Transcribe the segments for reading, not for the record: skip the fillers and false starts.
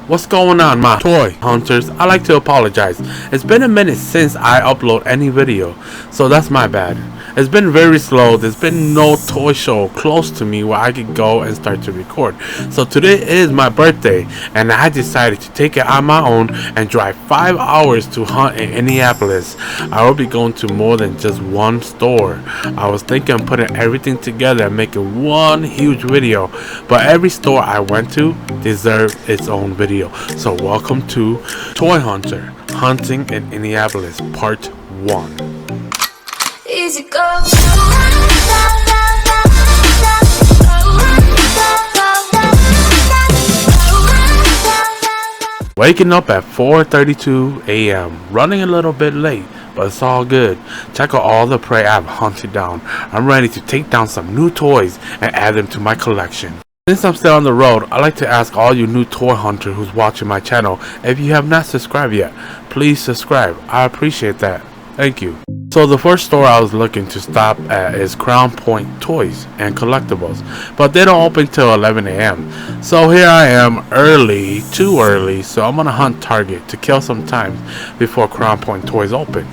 What's going on, my toy hunters? I like to apologize. It's been a minute since I upload any video, so that's my bad. It's been very slow. There's been no toy show close to me where I could go and start to record. So today is my birthday, and I decided to take it on my own and drive 5 hours to hunt in Indianapolis. I will be going to more than just one store. I was thinking of putting everything together and making one huge video, but every store I went to deserved its own video. So welcome to Toy Hunter, Hunting in Indianapolis Part 1. Easy go. Waking up at 4:32 a.m. Running a little bit late, but it's all good. Check out all the prey I've hunted down. I'm ready to take down some new toys and add them to my collection. Since I'm still on the road, I'd like to ask all you new toy hunters who's watching my channel, if you have not subscribed yet, please subscribe. I appreciate that. Thank you. So the first store I was looking to stop at is Crown Point Toys and Collectibles, but they don't open till 11 a.m. So here I am early, too early, so I'm gonna hunt Target to kill some time before Crown Point Toys open.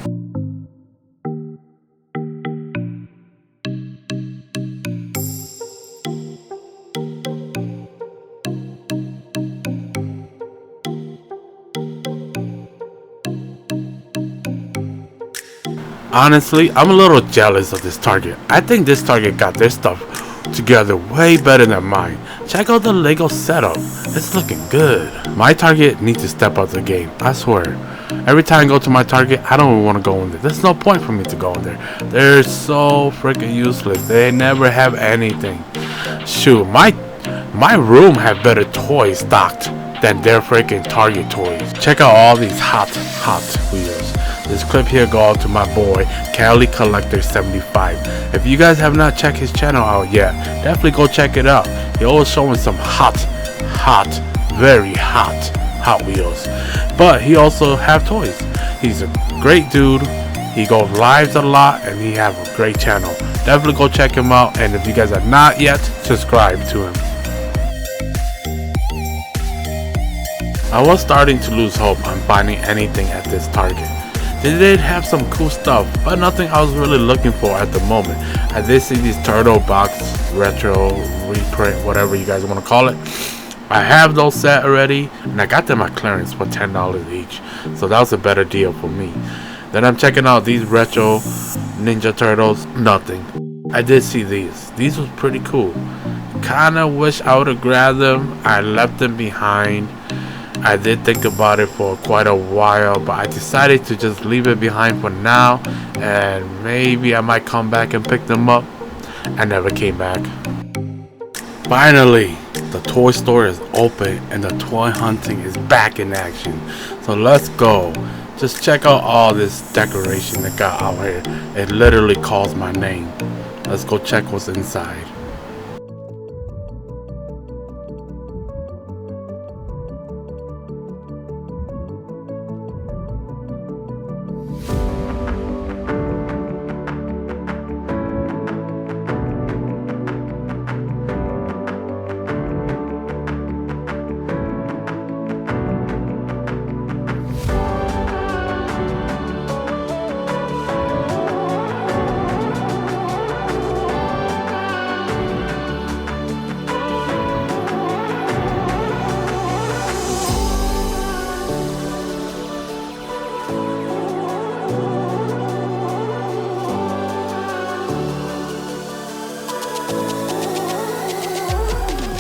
Honestly, I'm a little jealous of this Target. I think this Target got their stuff together way better than mine. Check out the Lego setup. It's looking good. My Target needs to step up the game, I swear. Every time I go to my Target, I don't even want to go in there. There's no point for me to go in there. They're so freaking useless. They never have anything. Shoot, my room have better toys stocked than their freaking Target toys. Check out all these hot wheels. This clip here go out to my boy Cali Collector 75. If you guys have not checked his channel out yet, definitely go check it out. He always showing some very hot wheels. But he also have toys. He's a great dude. He goes lives a lot and he have a great channel. Definitely go check him out, and if you guys are not yet, subscribe to him. I was starting to lose hope on finding anything at this Target. They did have some cool stuff, but nothing I was really looking for at the moment. I did see these turtle box, retro, reprint, whatever you guys want to call it. I have those set already, and I got them at clearance for $10 each, so that was a better deal for me. Then I'm checking out these retro Ninja Turtles, nothing. I did see these was pretty cool. Kinda wish I would have grabbed them. I left them behind. I did think about it for quite a while, but I decided to just leave it behind for now, and maybe I might come back and pick them up. I never came back. Finally, the toy store is open and the toy hunting is back in action. So let's go. Just check out all this decoration that got out here. It literally calls my name. Let's go check what's inside.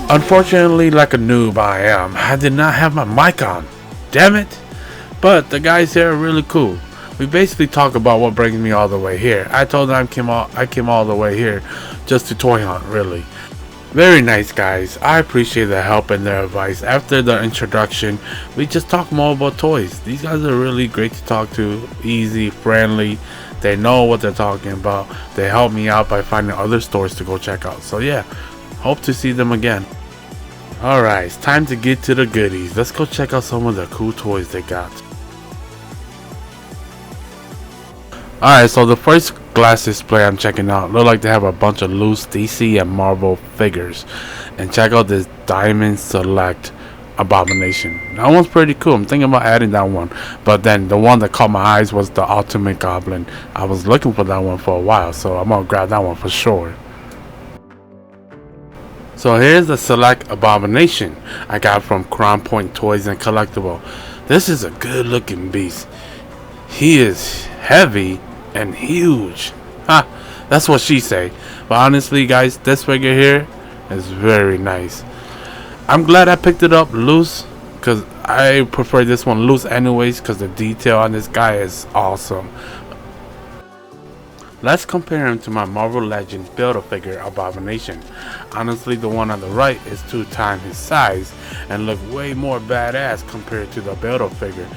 Unfortunately, like a noob I did not have my mic on. Damn it. But the guys here are really cool. We basically talk about what brings me all the way here. I told them I came all the way here just to toy hunt, really. Very nice guys. I appreciate their help and their advice. After the introduction, we just talk more about toys. These guys are really great to talk to. Easy, friendly. They know what they're talking about. They help me out by finding other stores to go check out. So yeah, hope to see them again. Alright, it's time to get to the goodies. Let's go check out some of the cool toys they got. Alright, so the first glass display I'm checking out look like they have a bunch of loose DC and Marvel figures. And check out this Diamond Select Abomination. That one's pretty cool. I'm thinking about adding that one. But then the one that caught my eyes was the Ultimate Goblin. I was looking for that one for a while, so I'm gonna grab that one for sure. So here's the Select Abomination I got from Crown Point Toys and Collectible. This is a good looking beast. He is heavy and huge. Ha! That's what she say. But honestly guys, this figure here is very nice. I'm glad I picked it up loose, because I prefer this one loose anyways, because the detail on this guy is awesome. Let's compare him to my Marvel Legends Build-A-Figure Abomination. Honestly, the one on the right is 2 times his size and look way more badass compared to the Build-A-Figure.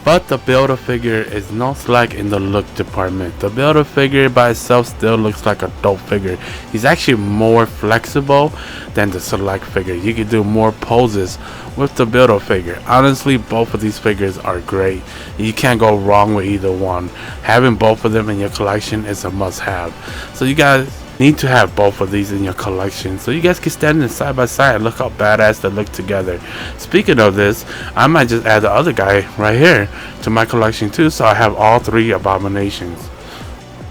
But the Build-A-Figure is no slack in the look department. The Build-A-Figure by itself still looks like a dope figure. He's actually more flexible than the Select figure. You can do more poses with the Build-A-Figure. Honestly, both of these figures are great. You can't go wrong with either one. Having both of them in your collection is a must-have. So you guys need to have both of these in your collection so you guys can stand them side by side and look how badass they look together. Speaking of this, I might just add the other guy right here to my collection too, so I have all 3 Abominations.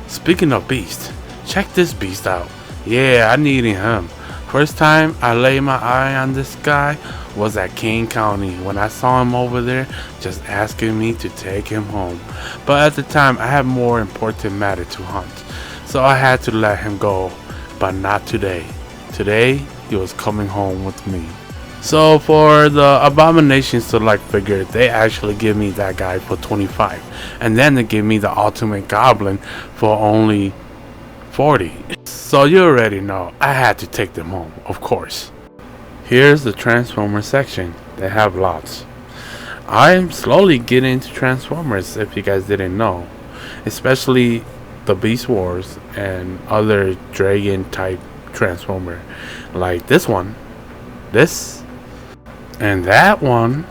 Speaking of beast, check this beast out. Yeah, I needed him. First time I laid my eye on this guy was at King County when I saw him over there just asking me to take him home. But at the time I had more important matter to hunt, so I had to let him go, but not today. Today, he was coming home with me. So for the Abomination Select figure, they actually give me that guy for $25. And then they give me the Ultimate Goblin for only $40. So you already know, I had to take them home, of course. Here's the Transformer section. They have lots. I'm slowly getting into Transformers, if you guys didn't know. Especially the Beast Wars and other dragon type Transformer, like this one, this, and that one,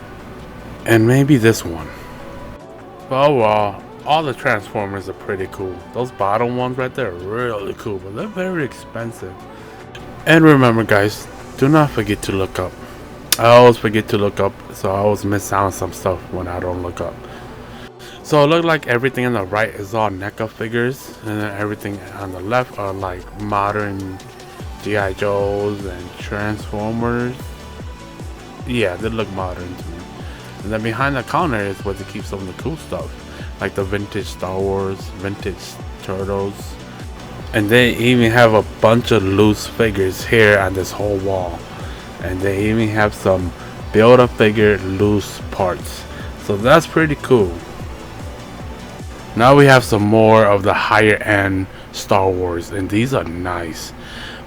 and maybe this one. But overall, all the Transformers are pretty cool. Those bottom ones right there are really cool, but they're very expensive. And remember guys, do not forget to look up. I always forget to look up, so I always miss out on some stuff when I don't look up. So it looks like everything on the right is all NECA figures, and then everything on the left are like modern G.I. Joes and Transformers. Yeah, they look modern to me. And then behind the counter is where they keep some of the cool stuff, like the vintage Star Wars, vintage Turtles. And they even have a bunch of loose figures here on this whole wall. And they even have some Build-A-Figure loose parts. So that's pretty cool. Now we have some more of the higher end Star Wars, and these are nice.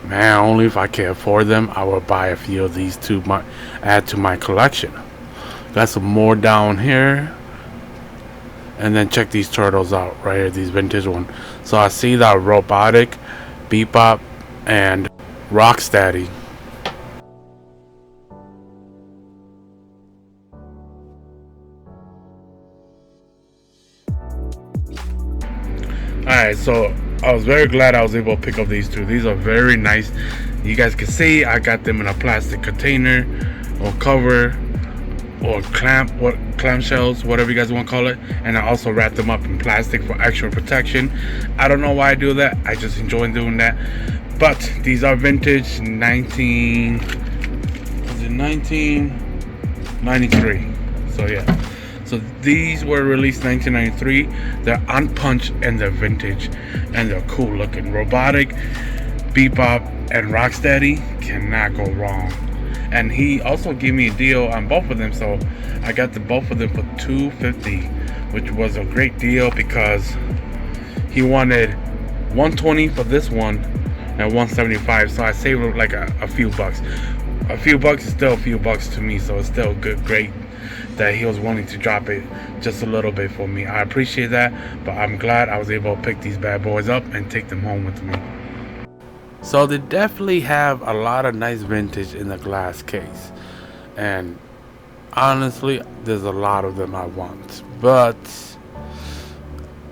Man, only if I can afford them, I will buy a few of these to add to my collection. Got some more down here. And then check these turtles out right here, these vintage ones. So I see that Robotic, Bebop, and Rocksteady. Alright, so I was very glad I was able to pick up these 2. These are very nice. You guys can see I got them in a plastic container or cover or clamshells, whatever you guys want to call it. And I also wrapped them up in plastic for extra protection. I don't know why I do that. I just enjoy doing that. But these are vintage 1993. So yeah. So these were released 1993. They're unpunched and they're vintage and they're cool looking. Robotic, Bebop, and Rocksteady cannot go wrong. And he also gave me a deal on both of them, so I got both of them for $250, which was a great deal because he wanted $120 for this one and $175. So I saved like a few bucks. A few bucks is still a few bucks to me, so it's still great that he was willing to drop it just a little bit for me. I appreciate that, but I'm glad I was able to pick these bad boys up and take them home with me. So they definitely have a lot of nice vintage in the glass case, and honestly there's a lot of them I want, but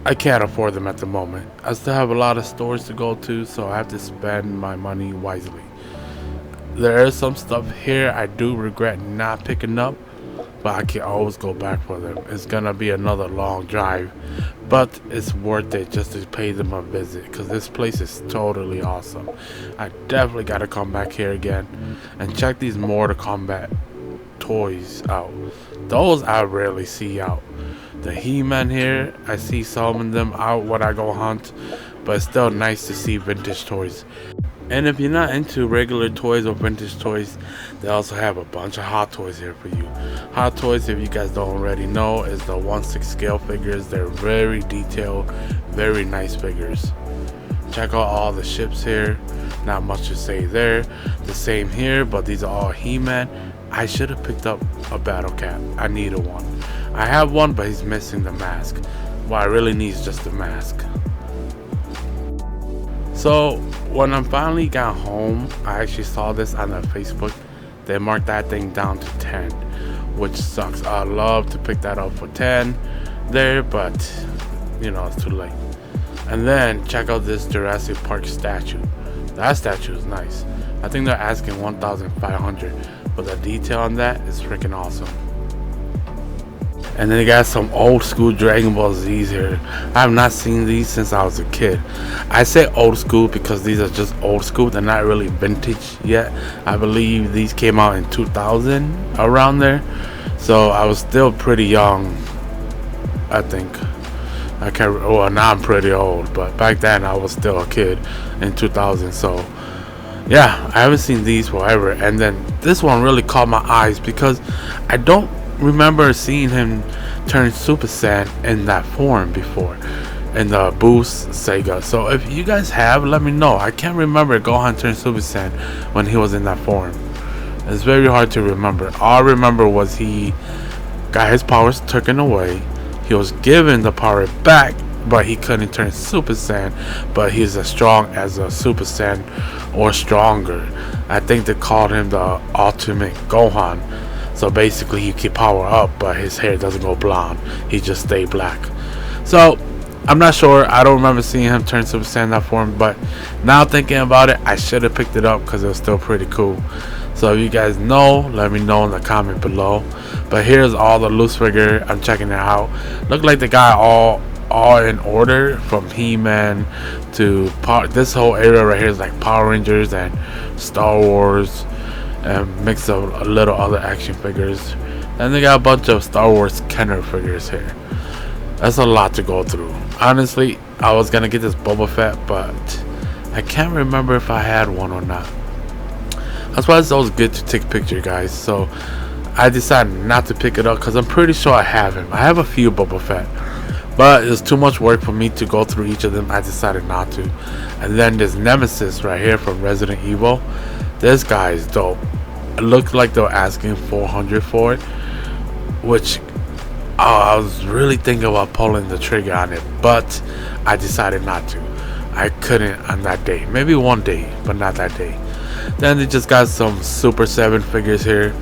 I can't afford them at the moment. I still have a lot of stores to go to, so I have to spend my money wisely. There is some stuff here I do regret not picking up, but I can always go back for them. It's gonna be another long drive, but it's worth it just to pay them a visit because this place is totally awesome. I definitely gotta come back here again and check these Mortal Kombat toys out. Those I rarely see out. The He-Man here, I see some of them out when I go hunt, but it's still nice to see vintage toys. And if you're not into regular toys or vintage toys, they also have a bunch of Hot Toys here for you. Hot Toys, if you guys don't already know, is the 1/6 scale figures. They're very detailed, very nice figures. Check out all the ships here. Not much to say there. The same here, but these are all He-Man. I should have picked up a Battle Cat. I needed one. I have one, but he's missing the mask. What I really need is just the mask. So when I finally got home, I actually saw this on their Facebook. They marked that thing down to 10, which sucks. I'd love to pick that up for 10 there, but you know, it's too late. And then check out this Jurassic Park statue. That statue is nice. I think they're asking 1,500, but the detail on that is freaking awesome. And then they got some old school Dragon Ball Z's here. I have not seen these since I was a kid. I say old school because these are just old school. They're not really vintage yet. I believe these came out in 2000, around there. So I was still pretty young, I think. I can't. Well, now I'm pretty old, but back then I was still a kid in 2000. So yeah, I haven't seen these forever. And then this one really caught my eyes because I don't remember seeing him turn Super Saiyan in that form before in the Boost Sega. So if you guys have, let me know. I can't remember Gohan turned Super Saiyan when he was in that form. It's very hard to remember. All I remember was he got his powers taken away. He was given the power back, but he couldn't turn Super Saiyan. But he's as strong as a Super Saiyan or stronger. I think they called him the Ultimate Gohan. So basically he can power up, but his hair doesn't go blonde. He just stay black. So I'm not sure. I don't remember seeing him turn Super Saiyan in that form. But now thinking about it, I should have picked it up because it was still pretty cool. So if you guys know, let me know in the comment below. But here's all the loose figure. I'm checking it out. Look like they got all in order from He-Man to this whole area right here is like Power Rangers and Star Wars. And mix of a little other action figures. And they got a bunch of Star Wars Kenner figures here. That's a lot to go through. Honestly, I was gonna get this Boba Fett, but I can't remember if I had one or not. That's why it's always good to take pictures, guys. So I decided not to pick it up because I'm pretty sure I have him. I have a few Boba Fett, but it's too much work for me to go through each of them. I decided not to. And then there's Nemesis right here from Resident Evil. This guy is dope. It looked like they were asking 400 for it, which I was really thinking about pulling the trigger on it, but I decided not to. I couldn't on that day. Maybe one day, but not that day. Then they just got some Super 7 figures here.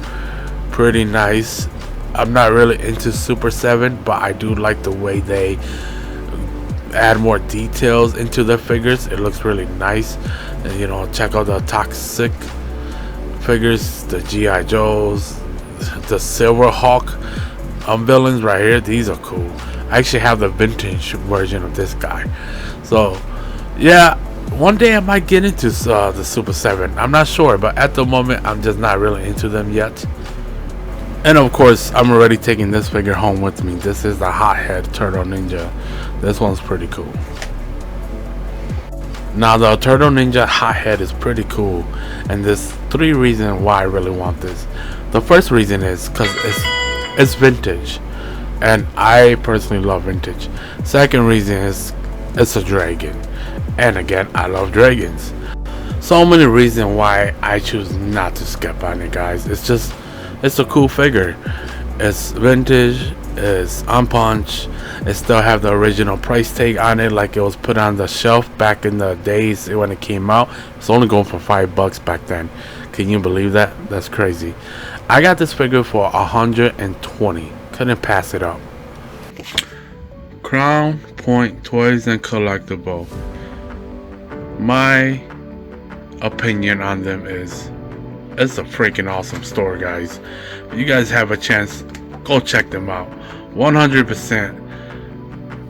Pretty nice. I'm not really into Super 7, but I do like the way they add more details into their figures. It looks really nice. And, you know, check out the Toxic figures, the G.I. Joes, the Silver Hawk villains right here. These are cool. I actually have the vintage version of this guy. So yeah, one day I might get into the Super 7. I'm not sure, but at the moment I'm just not really into them yet. And of course, I'm already taking this figure home with me. This is the Hothead Turtle Ninja. This one's pretty cool. Now the Turtle Ninja Hothead is pretty cool, and there's 3 reasons why I really want this. The first reason is because it's vintage, and I personally love vintage. Second reason is it's a dragon, and again, I love dragons. So many reasons why I choose not to skip on it, guys. It's a cool figure. It's vintage, it's unpunched, it still have the original price tag on it, like it was put on the shelf back in the days when it came out. It's only going for $5 back then. Can you believe that? That's crazy. I got this figure for 120. Couldn't pass it up. Crown Point Toys and Collectible. My opinion on them is It's a freaking awesome store, guys. If you guys have a chance, go check them out. 100%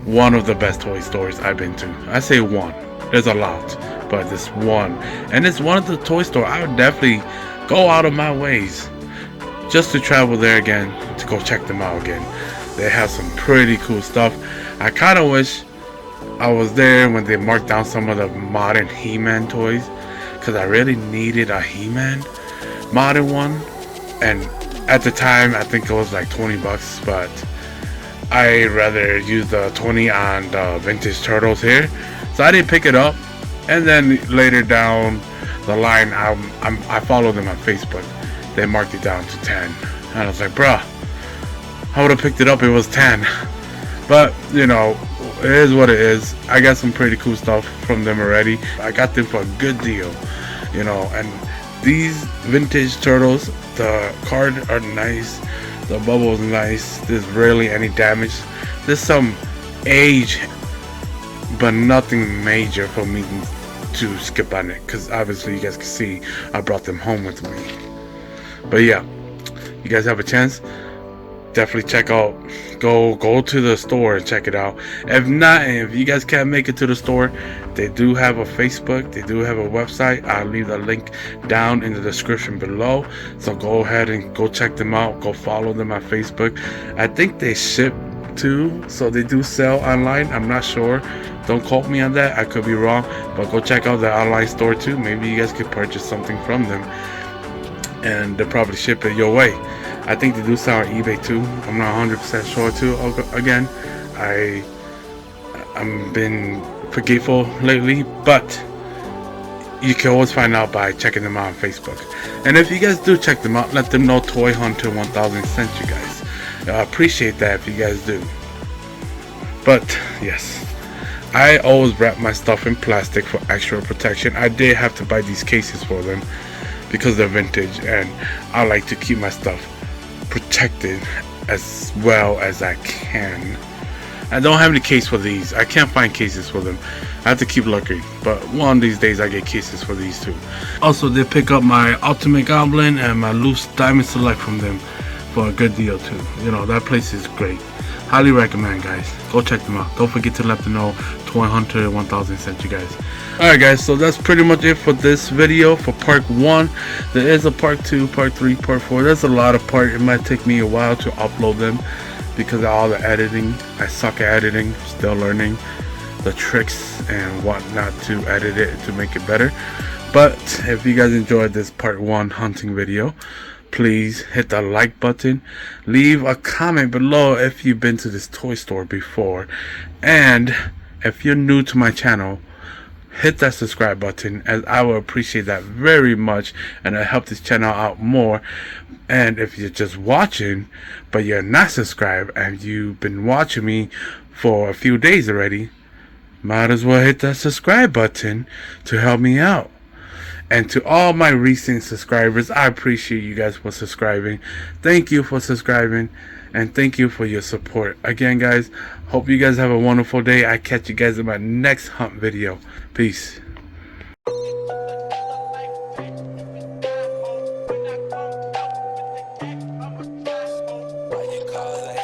one of the best toy stores I've been to. I say one. There's a lot, but this one. And it's one of the toy store I would definitely go out of my ways just to travel there again, to go check them out again. They have some pretty cool stuff. I kind of wish I was there when they marked down some of the modern He-Man toys, because I really needed a He-Man modern one. And at the time I think it was like 20 bucks, but I rather use the 20 on the vintage turtles here, so I didn't pick it up. And then later down the line, I followed them on Facebook. They marked it down to 10, and I was like, bruh, I would have picked it up, it was 10. But you know, it is what it is. I got some pretty cool stuff from them already. I got them for a good deal, you know. And these vintage turtles, the cards are nice, the bubbles nice, there's rarely any damage. There's some age, but nothing major for me to skip on it, because obviously you guys can see I brought them home with me. But yeah, you guys have a chance, definitely check out, go to the store and check it out. If not, if you guys can't make it to the store, they do have a Facebook, they do have a website. I'll leave the link down in the description below, so go ahead and go check them out. Go follow them on Facebook. I think they ship too, so they do sell online. I'm not sure, don't quote me on that, I could be wrong, but go check out the online store too. Maybe you guys could purchase something from them, and they'll probably ship it your way. I think they do sell on eBay too. I'm not 100% sure too. Again, I'm been forgetful lately, but you can always find out by checking them out on Facebook. And if you guys do check them out, let them know Toy Hunter 1000 sent you guys. I appreciate that if you guys do. But yes, I always wrap my stuff in plastic for extra protection. I did have to buy these cases for them because they're vintage, and I like to keep my stuff protected as well as I can. I don't have any case for these. I can't find cases for them. I have to keep looking, but one of these days I get cases for these too. Also, they pick up my Ultimate Goblin and my Loose Diamond Select from them for a good deal too. You know, that place is great. Highly recommend, guys. Go check them out. Don't forget to let them know Toy Hunter 1000 sent you guys. Alright guys, so that's pretty much it for this video for part 1. There is a part 2, part 3, part 4. There's a lot of parts. It might take me a while to upload them because of all the editing. I suck at editing, still learning the tricks and whatnot to edit it to make it better. But if you guys enjoyed this part 1 hunting video, please hit the like button, leave a comment below if you've been to this toy store before, and if you're new to my channel, hit that subscribe button, as I will appreciate that very much, and it'll help this channel out more. And if you're just watching but you're not subscribed and you've been watching me for a few days already, might as well hit that subscribe button to help me out. And to all my recent subscribers, I appreciate you guys for subscribing. Thank you for subscribing, and thank you for your support. Again, guys, hope you guys have a wonderful day. I catch you guys in my next hunt video. Peace. Why you call